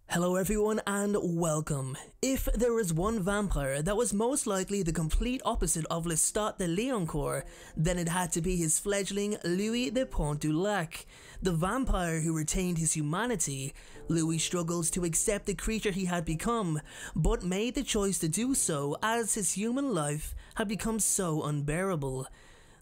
Hello everyone and welcome. If there was one vampire that was most likely the complete opposite of LeStat De Lioncourt, then it had to be his fledgling Louis de Pointe Du Lac. The vampire who retained his humanity, Louis struggles to accept the creature he had become, but made the choice to do so as his human life had become so unbearable.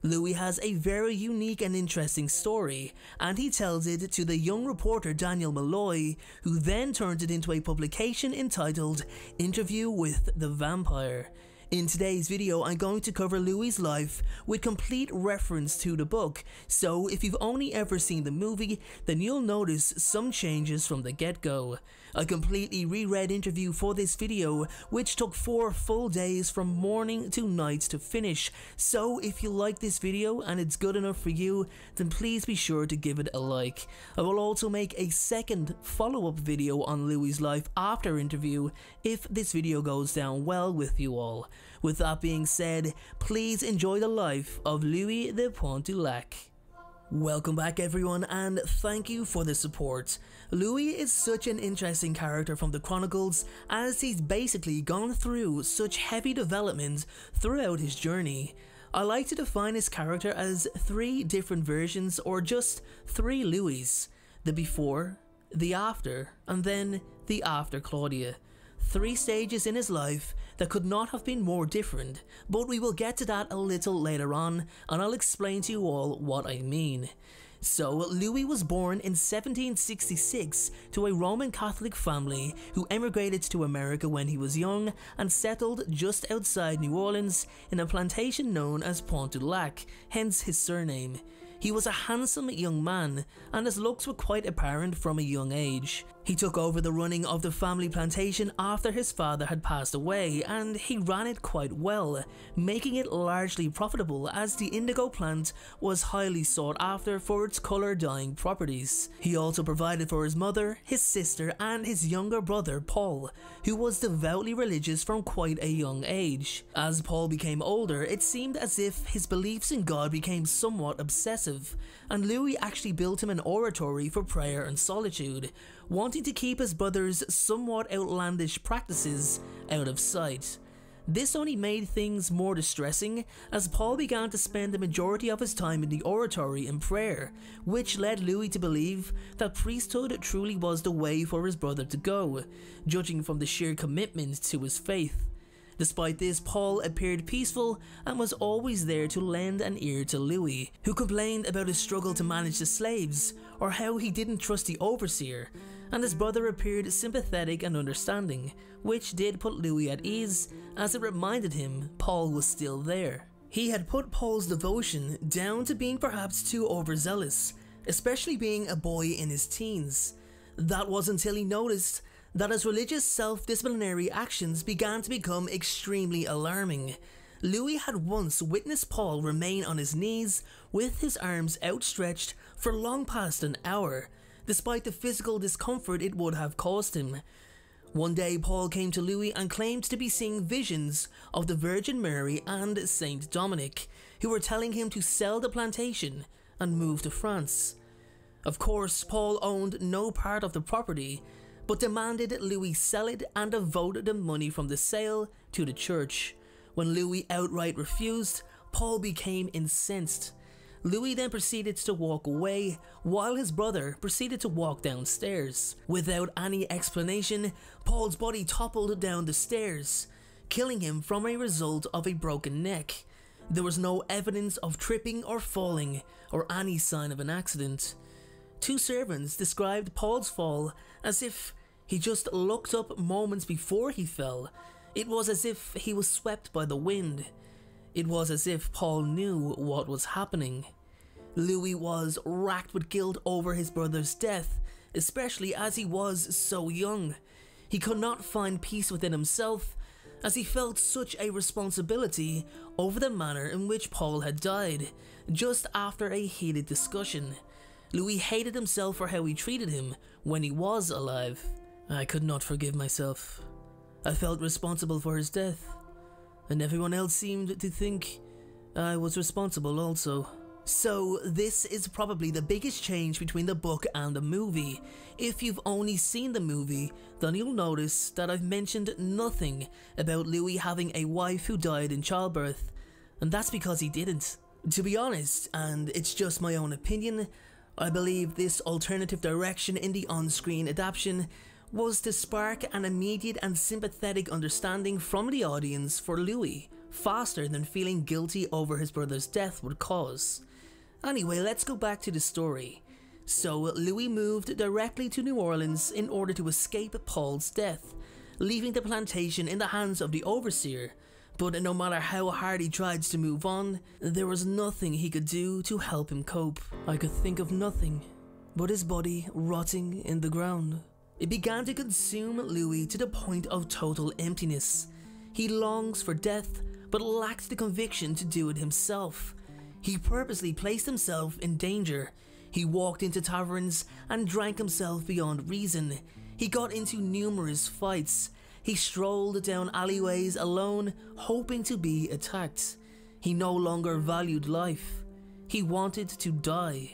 Louis has a very unique and interesting story, and he tells it to the young reporter Daniel Molloy, who then turns it into a publication entitled Interview with the Vampire. In today's video, I'm going to cover Louis' life with complete reference to the book, so if you've only ever seen the movie, then you'll notice some changes from the get-go. I completely reread interview for this video, which took 4 full days from morning to night to finish, so if you like this video and it's good enough for you, then please be sure to give it a like. I will also make a second follow-up video on Louis' life after interview if this video goes down well with you all. With that being said, please enjoy the life of Louis de Pointe Du Lac. Welcome back everyone, and thank you for the support. Louis is such an interesting character from the Chronicles, as he's basically gone through such heavy development throughout his journey. I like to define his character as 3 different versions, or just 3 Louis. The before, the after, and then the after Claudia. 3 stages in his life that could not have been more different, but we will get to that a little later on, and I'll explain to you all what I mean. So, Louis was born in 1766 to a Roman Catholic family who emigrated to America when he was young and settled just outside New Orleans in a plantation known as Pointe Du Lac, hence his surname. He was a handsome young man, and his looks were quite apparent from a young age. He took over the running of the family plantation after his father had passed away, and he ran it quite well, making it largely profitable as the indigo plant was highly sought after for its colour dyeing properties. He also provided for his mother, his sister, and his younger brother Paul, who was devoutly religious from quite a young age. As Paul became older, it seemed as if his beliefs in God became somewhat obsessive, and Louis actually built him an oratory for prayer and solitude, wanting to keep his brother's somewhat outlandish practices out of sight. This only made things more distressing as Paul began to spend the majority of his time in the oratory in prayer, which led Louis to believe that priesthood truly was the way for his brother to go, judging from the sheer commitment to his faith. Despite this, Paul appeared peaceful and was always there to lend an ear to Louis, who complained about his struggle to manage the slaves, or how he didn't trust the overseer, and his brother appeared sympathetic and understanding, which did put Louis at ease, as it reminded him Paul was still there. He had put Paul's devotion down to being perhaps too overzealous, especially being a boy in his teens. That was until he noticed that his religious self-disciplinary actions began to become extremely alarming. Louis had once witnessed Paul remain on his knees with his arms outstretched for long past an hour, despite the physical discomfort it would have caused him. One day Paul came to Louis and claimed to be seeing visions of the Virgin Mary and Saint Dominic, who were telling him to sell the plantation and move to France. Of course, Paul owned no part of the property, but demanded Louis sell it and devoted the money from the sale to the church. When Louis outright refused, Paul became incensed. Louis then proceeded to walk away, while his brother proceeded to walk downstairs. Without any explanation, Paul's body toppled down the stairs, killing him from a result of a broken neck. There was no evidence of tripping or falling, or any sign of an accident. 2 servants described Paul's fall as if he just looked up moments before he fell. It was as if he was swept by the wind. It was as if Paul knew what was happening. Louis was racked with guilt over his brother's death, especially as he was so young. He could not find peace within himself, as he felt such a responsibility over the manner in which Paul had died, just after a heated discussion. Louis hated himself for how he treated him when he was alive. I could not forgive myself. I felt responsible for his death, and everyone else seemed to think I was responsible also. So this is probably the biggest change between the book and the movie. If you've only seen the movie, then you'll notice that I've mentioned nothing about Louis having a wife who died in childbirth, and that's because he didn't. To be honest, and it's just my own opinion, I believe this alternative direction in the on-screen adaptation was to spark an immediate and sympathetic understanding from the audience for Louis, faster than feeling guilty over his brother's death would cause. Anyway, let's go back to the story. So Louis moved directly to New Orleans in order to escape Paul's death, leaving the plantation in the hands of the overseer. But no matter how hard he tried to move on, there was nothing he could do to help him cope. I could think of nothing but his body rotting in the ground. It began to consume Louis to the point of total emptiness. He longs for death, but lacks the conviction to do it himself. He purposely placed himself in danger. He walked into taverns and drank himself beyond reason. He got into numerous fights. He strolled down alleyways alone, hoping to be attacked. He no longer valued life. He wanted to die.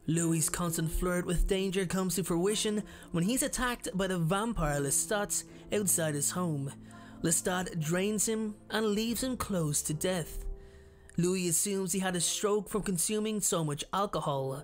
Louis' constant flirt with danger comes to fruition when he's attacked by the vampire LeStat outside his home. LeStat drains him and leaves him close to death. Louis assumes he had a stroke from consuming so much alcohol.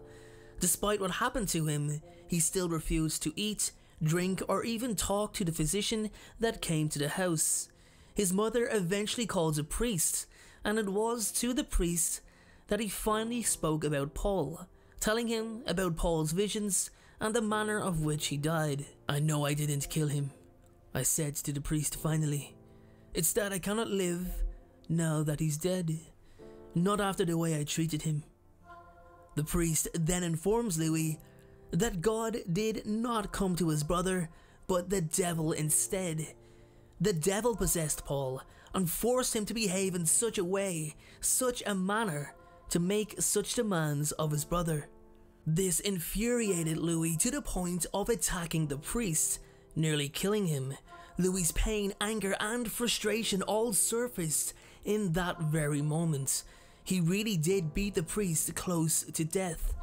Despite what happened to him, he still refused to eat, drink, or even talk to the physician that came to the house. His mother eventually calls a priest, and it was to the priest that he finally spoke about Paul, telling him about Paul's visions and the manner of which he died. "I know I didn't kill him," I said to the priest finally. "It's that I cannot live now that he's dead. Not after the way I treated him." The priest then informs Louis that God did not come to his brother, but the devil instead. The devil possessed Paul and forced him to behave in such a way, such a manner, to make such demands of his brother. This infuriated Louis to the point of attacking the priest, nearly killing him. Louis' pain, anger, and frustration all surfaced in that very moment. He really did beat the priest close to death.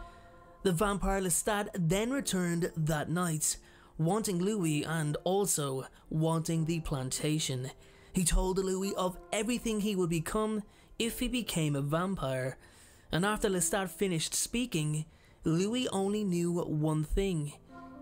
The vampire LeStat then returned that night, wanting Louis and also wanting the plantation. He told Louis of everything he would become if he became a vampire. And after LeStat finished speaking, Louis only knew one thing.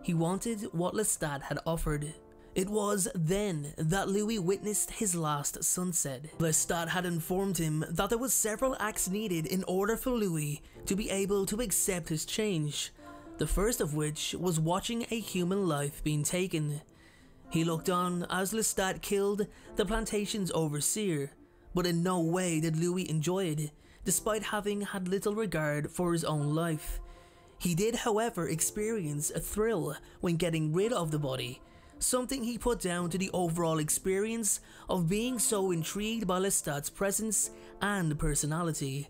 He wanted what LeStat had offered. It was then that Louis witnessed his last sunset. LeStat had informed him that there was several acts needed in order for Louis to be able to accept his change, the first of which was watching a human life being taken. He looked on as LeStat killed the plantation's overseer, but in no way did Louis enjoy it, despite having had little regard for his own life. He did, however, experience a thrill when getting rid of the body, something he put down to the overall experience of being so intrigued by LeStat's presence and personality.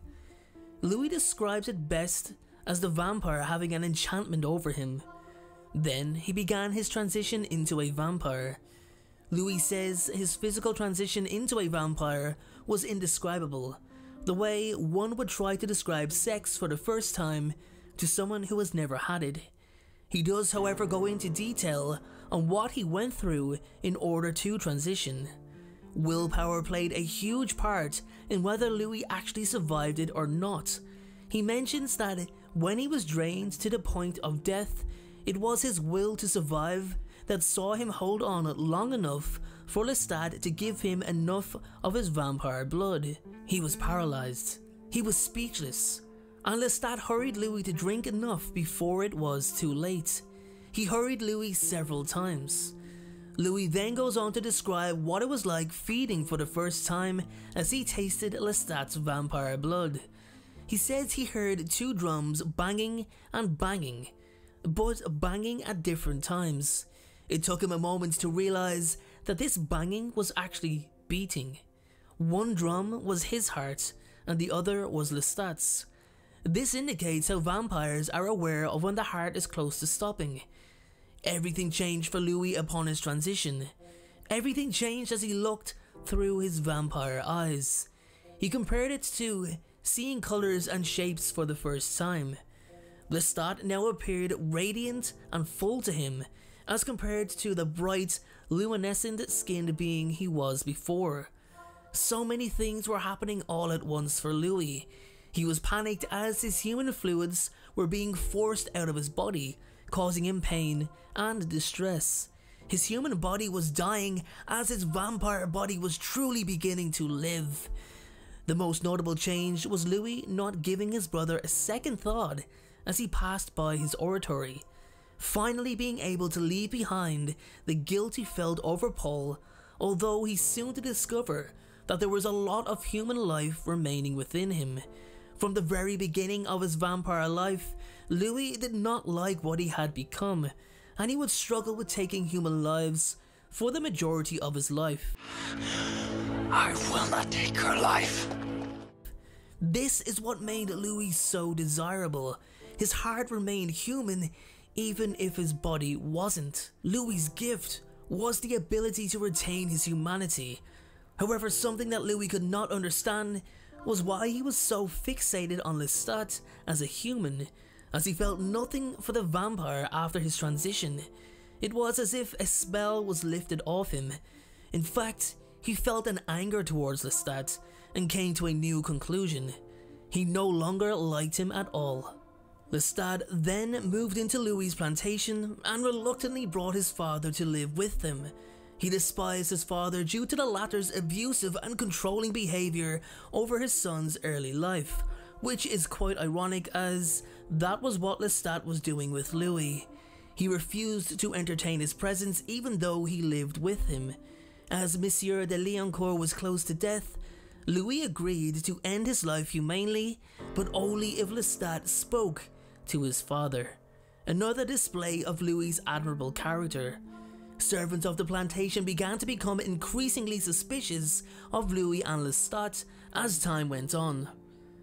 Louis describes it best as the vampire having an enchantment over him. Then he began his transition into a vampire. Louis says his physical transition into a vampire was indescribable, the way one would try to describe sex for the first time to someone who has never had it. He does, however, go into detail on what he went through in order to transition. Willpower played a huge part in whether Louis actually survived it or not. He mentions that when he was drained to the point of death, it was his will to survive that saw him hold on long enough for LeStat to give him enough of his vampire blood. He was paralyzed. He was speechless. And LeStat hurried Louis to drink enough before it was too late. He hurried Louis several times. Louis then goes on to describe what it was like feeding for the first time as he tasted LeStat's vampire blood. He says he heard two drums banging and banging, but banging at different times. It took him a moment to realize that this banging was actually beating. One drum was his heart and the other was LeStat's. This indicates how vampires are aware of when the heart is close to stopping. Everything changed for Louis upon his transition. Everything changed as he looked through his vampire eyes. He compared it to seeing colours and shapes for the first time. LeStat now appeared radiant and full to him, as compared to the bright, luminescent-skinned being he was before. So many things were happening all at once for Louis. He was panicked as his human fluids were being forced out of his body, causing him pain and distress. His human body was dying as his vampire body was truly beginning to live. The most notable change was Louis not giving his brother a second thought as he passed by his oratory, finally being able to leave behind the guilt he felt over Paul, although he soon to discover that there was a lot of human life remaining within him. From the very beginning of his vampire life, Louis did not like what he had become, and he would struggle with taking human lives for the majority of his life. I will not take her life. This is what made Louis so desirable. His heart remained human, even if his body wasn't. Louis's gift was the ability to retain his humanity. However, something that Louis could not understand was why he was so fixated on LeStat as a human, as he felt nothing for the vampire after his transition. It was as if a spell was lifted off him. In fact, he felt an anger towards LeStat and came to a new conclusion. He no longer liked him at all. LeStat then moved into Louis's plantation and reluctantly brought his father to live with them. He despised his father due to the latter's abusive and controlling behaviour over his son's early life, which is quite ironic as that was what LeStat was doing with Louis. He refused to entertain his presence even though he lived with him. As Monsieur de Lioncourt was close to death, Louis agreed to end his life humanely, but only if LeStat spoke to his father. Another display of Louis's admirable character. Servants of the plantation began to become increasingly suspicious of Louis and Lestat as time went on.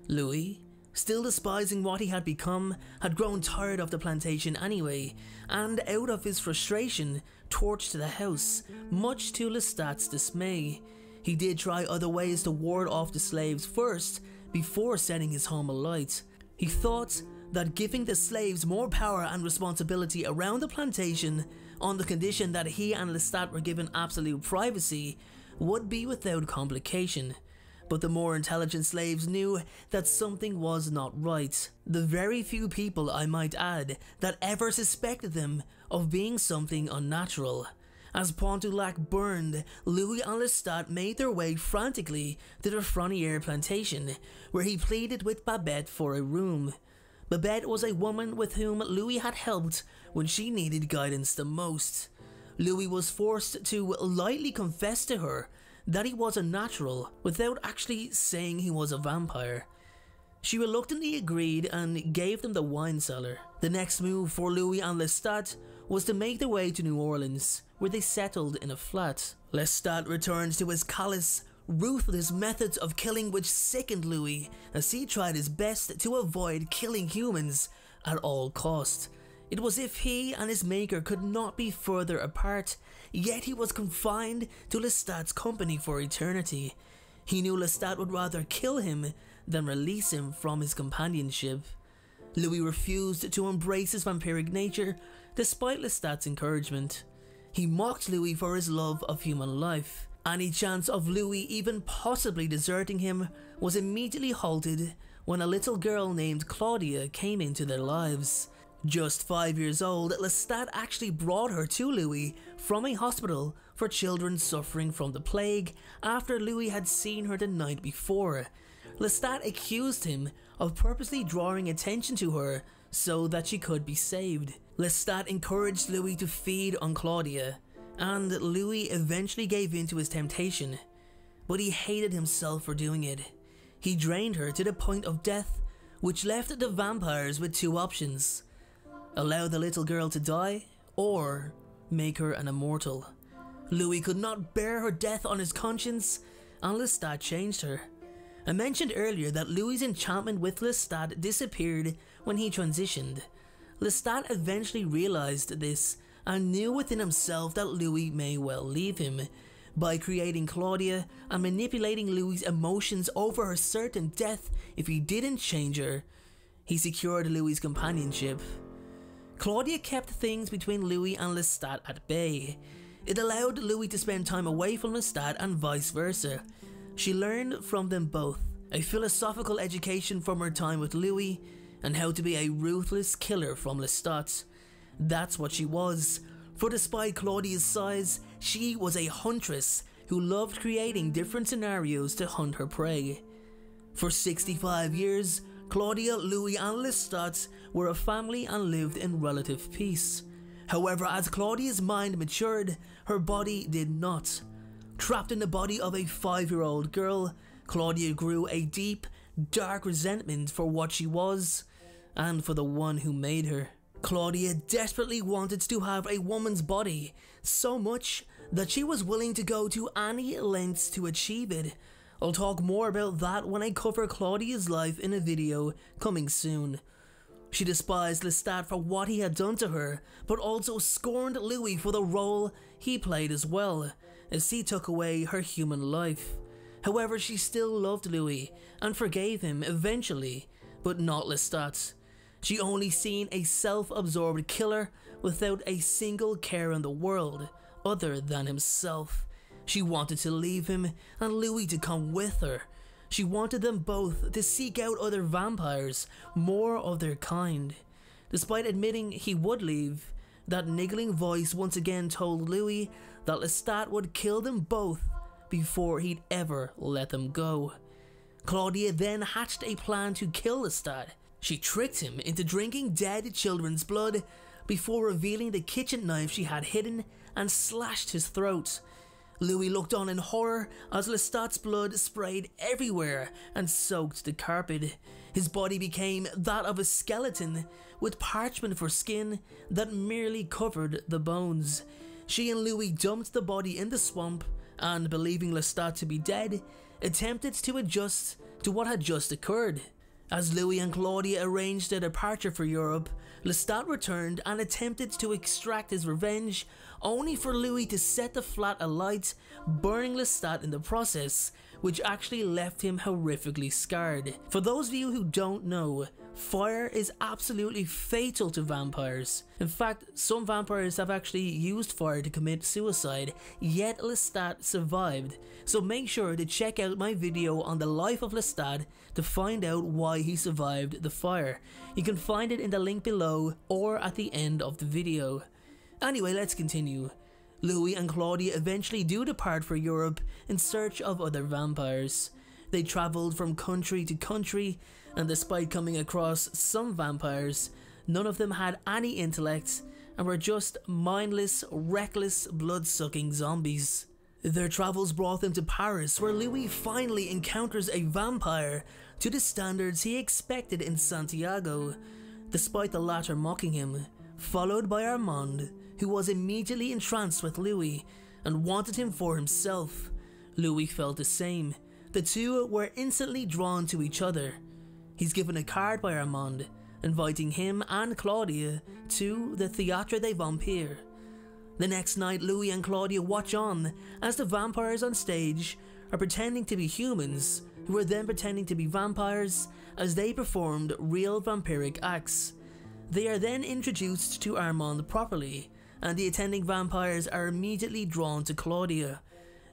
Louis, still despising what he had become, had grown tired of the plantation anyway, and out of his frustration, torched the house, much to Lestat's dismay. He did try other ways to ward off the slaves first, before setting his home alight. He thought that giving the slaves more power and responsibility around the plantation, on the condition that he and Lestat were given absolute privacy, would be without complication. But the more intelligent slaves knew that something was not right. The very few people, I might add, that ever suspected them of being something unnatural. As Pointe Du Lac burned, Louis and Lestat made their way frantically to the Frontier plantation, where he pleaded with Babette for a room. Babette was a woman with whom Louis had helped when she needed guidance the most. Louis was forced to lightly confess to her that he was a natural without actually saying he was a vampire. She reluctantly agreed and gave them the wine cellar. The next move for Louis and Lestat was to make their way to New Orleans, where they settled in a flat. Lestat returned to his callous, ruthless methods of killing which sickened Louis, as he tried his best to avoid killing humans at all cost. It was as if he and his maker could not be further apart, yet he was confined to Lestat's company for eternity. He knew Lestat would rather kill him than release him from his companionship. Louis refused to embrace his vampiric nature, despite Lestat's encouragement. He mocked Louis for his love of human life. Any chance of Louis even possibly deserting him was immediately halted when a little girl named Claudia came into their lives. Just 5 years old, Lestat actually brought her to Louis from a hospital for children suffering from the plague after Louis had seen her the night before. Lestat accused him of purposely drawing attention to her so that she could be saved. Lestat encouraged Louis to feed on Claudia, and Louis eventually gave in to his temptation, but he hated himself for doing it. He drained her to the point of death, which left the vampires with two options: allow the little girl to die, or make her an immortal. Louis could not bear her death on his conscience, and Lestat changed her. I mentioned earlier that Louis's enchantment with Lestat disappeared when he transitioned. Lestat eventually realized this and knew within himself that Louis may well leave him, by creating Claudia and manipulating Louis's emotions over her certain death if he didn't change her. He secured Louis's companionship. Claudia kept things between Louis and LeStat at bay. It allowed Louis to spend time away from LeStat and vice versa. She learned from them both, a philosophical education from her time with Louis, and how to be a ruthless killer from LeStat. That's what she was, for despite Claudia's size, she was a huntress who loved creating different scenarios to hunt her prey. For 65 years, Claudia, Louis and LeStat were a family and lived in relative peace. However, as Claudia's mind matured, her body did not. Trapped in the body of a 5-year-old girl, Claudia grew a deep, dark resentment for what she was, and for the one who made her. Claudia desperately wanted to have a woman's body, so much that she was willing to go to any lengths to achieve it. I'll talk more about that when I cover Claudia's life in a video coming soon. She despised LeStat for what he had done to her, but also scorned Louis for the role he played as well, as he took away her human life. However, she still loved Louis and forgave him eventually, but not LeStat. She only seen a self-absorbed killer without a single care in the world other than himself. She wanted to leave him and Louis to come with her. She wanted them both to seek out other vampires, more of their kind. Despite admitting he would leave, that niggling voice once again told Louis that LeStat would kill them both before he'd ever let them go. Claudia then hatched a plan to kill LeStat. She tricked him into drinking dead children's blood before revealing the kitchen knife she had hidden and slashed his throat. Louis looked on in horror as LeStat's blood sprayed everywhere and soaked the carpet. His body became that of a skeleton with parchment for skin that merely covered the bones. She and Louis dumped the body in the swamp and, believing LeStat to be dead, attempted to adjust to what had just occurred. As Louis and Claudia arranged their departure for Europe, LeStat returned and attempted to extract his revenge, only for Louis to set the flat alight, burning LeStat in the process, which actually left him horrifically scarred. For those of you who don't know, fire is absolutely fatal to vampires. In fact, some vampires have actually used fire to commit suicide, yet LeStat survived. So make sure to check out my video on the life of LeStat to find out why he survived the fire. You can find it in the link below or at the end of the video. Anyway, let's continue. Louis and Claudia eventually do depart for Europe in search of other vampires. They travelled from country to country, and despite coming across some vampires, none of them had any intellect and were just mindless, reckless, blood-sucking zombies. Their travels brought them to Paris, where Louis finally encounters a vampire to the standards he expected in Santiago, despite the latter mocking him, followed by Armand, who was immediately entranced with Louis and wanted him for himself. Louis felt the same. The two were instantly drawn to each other. He's given a card by Armand, inviting him and Claudia to the Théâtre des Vampires. The next night, Louis and Claudia watch on as the vampires on stage are pretending to be humans, who are then pretending to be vampires as they performed real vampiric acts. They are then introduced to Armand properly, and the attending vampires are immediately drawn to Claudia.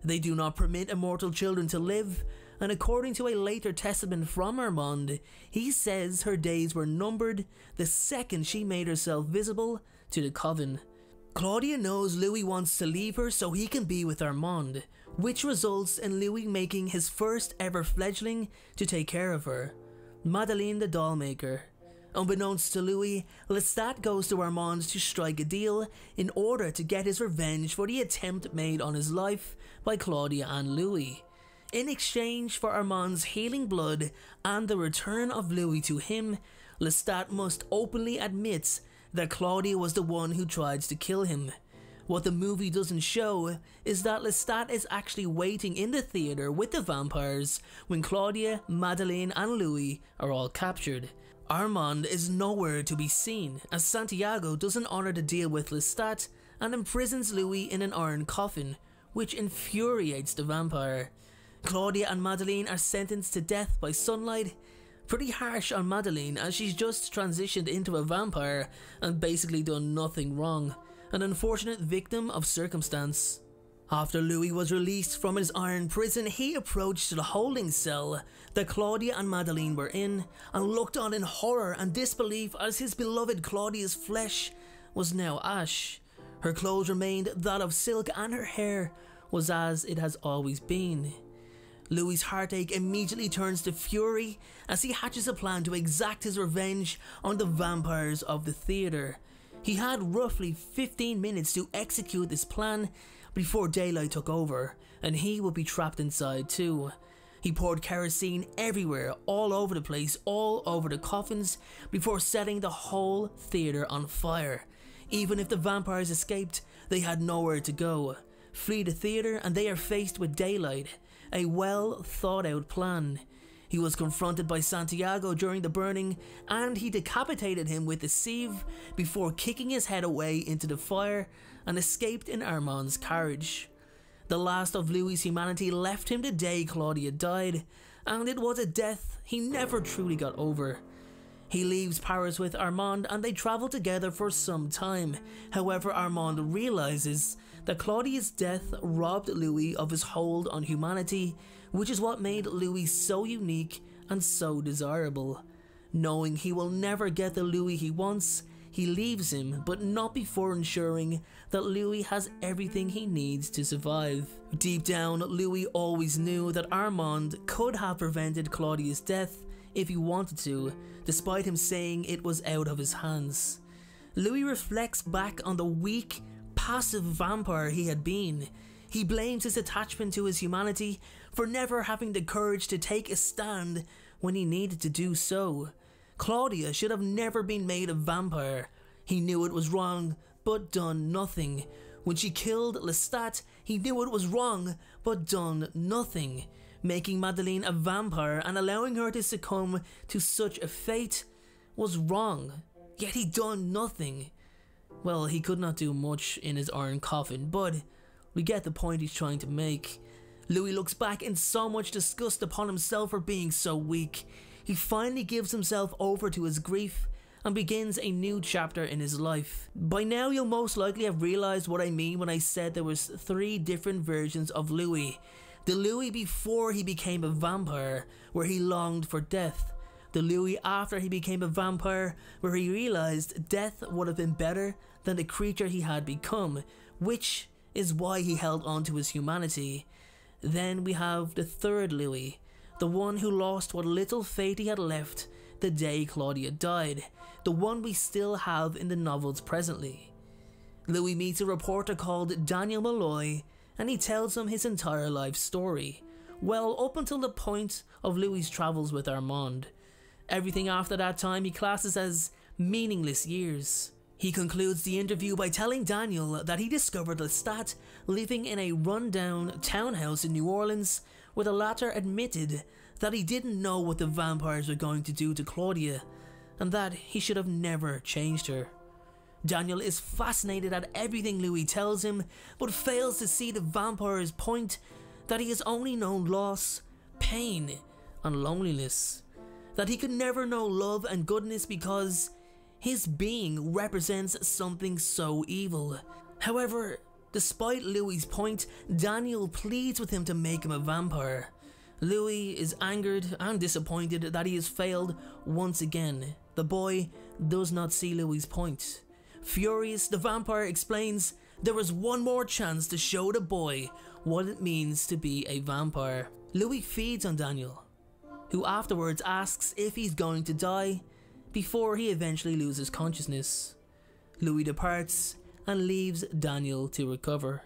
They do not permit immortal children to live, and according to a later testament from Armand, he says her days were numbered the second she made herself visible to the coven. Claudia knows Louis wants to leave her so he can be with Armand, which results in Louis making his first ever fledgling to take care of her, Madeleine the dollmaker. Unbeknownst to Louis, LeStat goes to Armand to strike a deal in order to get his revenge for the attempt made on his life by Claudia and Louis. In exchange for Armand's healing blood and the return of Louis to him, LeStat must openly admit that Claudia was the one who tried to kill him. What the movie doesn't show is that LeStat is actually waiting in the theatre with the vampires when Claudia, Madeleine and Louis are all captured. Armand is nowhere to be seen, as Santiago doesn't honour the deal with LeStat and imprisons Louis in an iron coffin, which infuriates the vampire. Claudia and Madeleine are sentenced to death by sunlight. Pretty harsh on Madeleine, as she's just transitioned into a vampire and basically done nothing wrong. An unfortunate victim of circumstance. After Louis was released from his iron prison, he approached the holding cell that Claudia and Madeleine were in and looked on in horror and disbelief as his beloved Claudia's flesh was now ash. Her clothes remained that of silk and her hair was as it has always been. Louis's heartache immediately turns to fury as he hatches a plan to exact his revenge on the vampires of the theatre. He had roughly 15 minutes to execute this plan before daylight took over, and he would be trapped inside too. He poured kerosene everywhere, all over the place, all over the coffins, before setting the whole theatre on fire. Even if the vampires escaped, they had nowhere to go. Flee the theatre and they are faced with daylight. A well thought out plan. He was confronted by Santiago during the burning and he decapitated him with a sieve before kicking his head away into the fire and escaped in Armand's carriage. The last of Louis's humanity left him the day Claudia died, and it was a death he never truly got over. He leaves Paris with Armand and they travel together for some time. However, Armand realizes that Claudia's death robbed Louis of his hold on humanity, which is what made Louis so unique and so desirable. Knowing he will never get the Louis he wants, he leaves him, but not before ensuring that Louis has everything he needs to survive. Deep down, Louis always knew that Armand could have prevented Claudia's death if he wanted to, despite him saying it was out of his hands. Louis reflects back on the weak, passive vampire he had been. He blames his attachment to his humanity for never having the courage to take a stand when he needed to do so. Claudia should have never been made a vampire. He knew it was wrong, but done nothing. When she killed LeStat, he knew it was wrong, but done nothing. Making Madeleine a vampire and allowing her to succumb to such a fate was wrong, yet he done nothing. Well, he could not do much in his iron coffin, but we get the point he's trying to make. Louis looks back in so much disgust upon himself for being so weak. He finally gives himself over to his grief and begins a new chapter in his life. By now you'll most likely have realized what I mean when I said there was 3 different versions of Louis. The Louis before he became a vampire, where he longed for death. The Louis after he became a vampire, where he realized death would have been better than the creature he had become, which is why he held on to his humanity. Then we have the 3rd Louis, the one who lost what little fate he had left the day Claudia died, the one we still have in the novels presently. Louis meets a reporter called Daniel Molloy, and he tells him his entire life story. Well, up until the point of Louis's travels with Armand. Everything after that time he classes as meaningless years. He concludes the interview by telling Daniel that he discovered LeStat living in a rundown townhouse in New Orleans, where the latter admitted that he didn't know what the vampires were going to do to Claudia, and that he should have never changed her. Daniel is fascinated at everything Louis tells him, but fails to see the vampire's point that he has only known loss, pain, and loneliness. That he could never know love and goodness because his being represents something so evil. However, despite Louis's point, Daniel pleads with him to make him a vampire. Louis is angered and disappointed that he has failed once again. The boy does not see Louis's point. Furious, the vampire explains there is one more chance to show the boy what it means to be a vampire. Louis feeds on Daniel, who afterwards asks if he's going to die before he eventually loses consciousness. Louis departs and leaves Daniel to recover.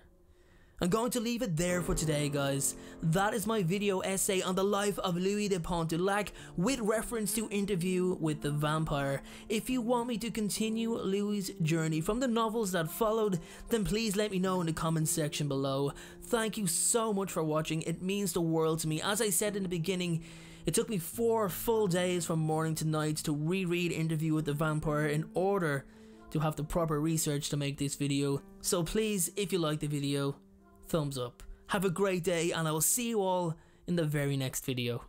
I'm going to leave it there for today, guys. That is my video essay on the life of Louis de Pointe Du Lac with reference to Interview with the Vampire. If you want me to continue Louis's journey from the novels that followed, then please let me know in the comments section below. Thank you so much for watching. It means the world to me. As I said in the beginning, it took me 4 full days from morning to night to reread Interview with the Vampire in order to have the proper research to make this video. So please, if you like the video, thumbs up. Have a great day, and I will see you all in the very next video.